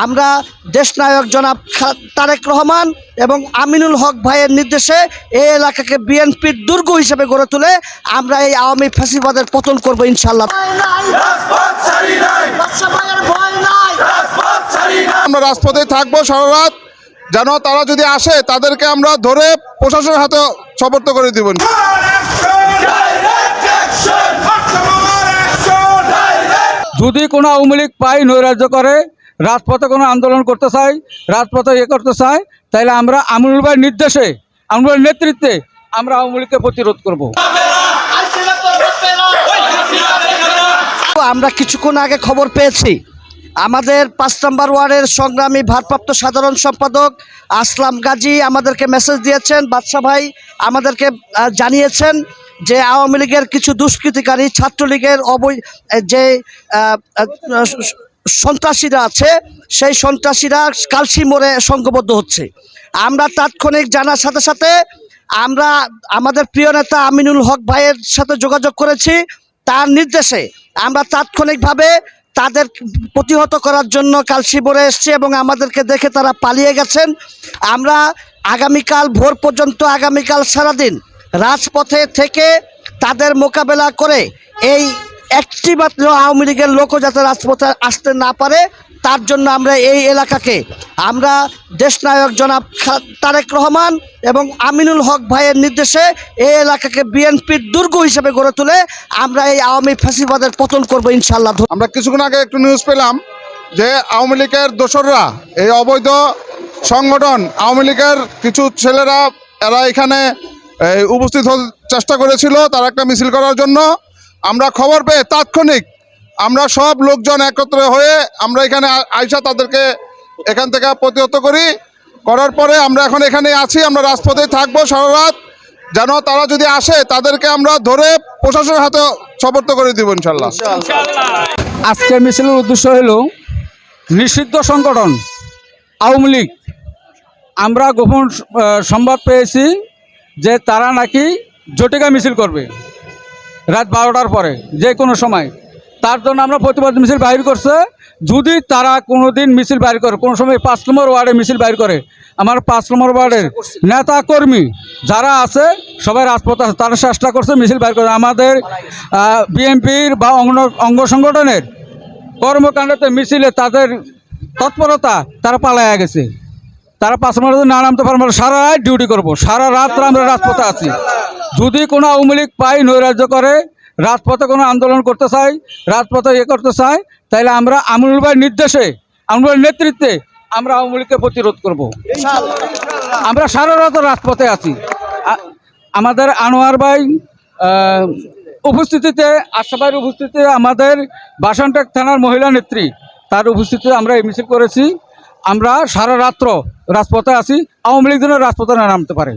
আমরা দেশনায়ক জনাব তারেক রহমান এবং আমিনুল হক ভাইয়ের নির্দেশে এই এলাকাকে বিএনপির দুর্গ হিসেবে গড়ে তুলে আমরা এই আওয়ামী ফ্যাসিবাদের পতন করব ইনশাআল্লাহ। আমরা রাজপথে থাকবো সারা রাত, যেন তারা যদি আসে তাদেরকে আমরা ধরে প্রশাসনের হাতে সোপর্দ করে দিব। যদি কোনো আওয়ামী লীগ পাই নৈরাজ্য করে, রাজপথে কোনো আন্দোলন করতে চাই, রাজপথে করতে চাই, তাহলে আমরা আমিনুল ভাইয়ের নির্দেশে, আমিনুল ভাইয়ের নেতৃত্বে আমরা আওয়ামী লীগকে প্রতিরোধ করব। আমরা কিছুক্ষণ আগে খবর পেয়েছি আমাদের 5 নম্বর ওয়ার্ডের সংগ্রামী ভারপ্রাপ্ত সাধারণ সম্পাদক আসলাম গাজী আমাদেরকে মেসেজ দিয়েছেন, বাদশা ভাই আমাদেরকে জানিয়েছেন যে আওয়ামী লীগের কিছু দুষ্কৃতিকারী ছাত্রলীগের যে সন্ত্রাসীরা আছে সেই সন্ত্রাসীরা কালসি মোড়ে সংঘবদ্ধ হচ্ছে। আমরা তাৎক্ষণিক জানার সাথে সাথে আমরা আমাদের প্রিয় নেতা আমিনুল হক ভাইয়ের সাথে যোগাযোগ করেছি। তার নির্দেশে আমরা তাৎক্ষণিকভাবে তাদের প্রতিহত করার জন্য কালসি মোড়ে এসেছি এবং আমাদেরকে দেখে তারা পালিয়ে গেছেন। আমরা আগামীকাল ভোর পর্যন্ত, আগামীকাল সারাদিন রাজপথে থেকে তাদের মোকাবেলা করে এই একটি মাত্র আওয়ামী লীগের লোকও যাতে রাজপথে আসতে না পারে তার জন্য আমরা এই এলাকাকে আমরা দেশনায়ক জনাব তারেক রহমান এবং আমিনুল হক ভাইয়ের নির্দেশে এই এলাকাকে বিএনপির দুর্গ হিসেবে গড়ে তুলে আমরা এই আওয়ামী ফ্যাসিবাদের পতন করব ইনশাআল্লাহ। আমরা কিছুক্ষণ আগে একটু নিউজ পেলাম যে আওয়ামী লীগের দোসররা, এই অবৈধ সংগঠন আওয়ামী লীগের কিছু ছেলেরা এরা এখানে উপস্থিত হতে চেষ্টা করেছিল তার একটা মিছিল করার জন্য। আমরা খবর পেয়ে তাৎক্ষণিক আমরা সব লোকজন একত্র হয়ে আমরা এখানে আইসা তাদেরকে এখান থেকে প্রতিহত করার পরে আমরা এখন এখানে আছি। আমরা রাজপথে থাকবো সারা রাত, যেন তারা যদি আসে তাদেরকে আমরা ধরে প্রশাসনের হাতে সোপর্দ করে দিব ইনশাল্লাহ। আজকের মিছিলের উদ্দেশ্য হলো নিষিদ্ধ সংগঠন আওয়ামী লীগ। আমরা গোপন সংবাদ পেয়েছি যে তারা নাকি জটিকা মিছিল করবে রাত 12টার পরে যে কোনো সময়। তার জন্য আমরা প্রতিবাদ মিছিল বাইর করছে। যদি তারা কোনো দিন মিছিল বাইর করে, কোনো সময় 5 নম্বর ওয়ার্ডে মিছিল বাইর করে, আমার 5 নম্বর ওয়ার্ডের নেতা কর্মী যারা আছে সবাই রাজপথে আছে, তারা চেষ্টা করছে মিছিল বাইর করে। আমাদের বিএনপির বা অঙ্গ সংগঠনের কর্মকাণ্ডতে মিছিলে তাদের তৎপরতা তারা পালাইয়া গেছে। তারা 5 নম্বর না নামতে পারবো, সারা রাত ডিউটি করবো, সারা রাত আমরা রাজপথে আছি। যদি কোনো আওয়ামী লীগ পাই নৈরাজ্য করে, রাজপথে কোনো আন্দোলন করতে চাই, রাজপথে করতে চাই, তাহলে আমরা আমিনুল ভাইয়ের নির্দেশে, আমিনুল ভাইয়ের নেতৃত্বে আমরা আওয়ামী লীগকে প্রতিরোধ করব। আমরা সারা রাত রাজপথে আছি। আমাদের আনোয়ার ভাই উপস্থিতিতে, আশা ভাইয়ের উপস্থিতিতে, আমাদের বাসানটেক থানার মহিলা নেত্রী তার উপস্থিতিতে আমরা এই মিছিল করেছি। আমরা সারা রাত্র রাজপথে আছি, আওয়ামী লীগ যেন রাজপথে না নামতে পারে।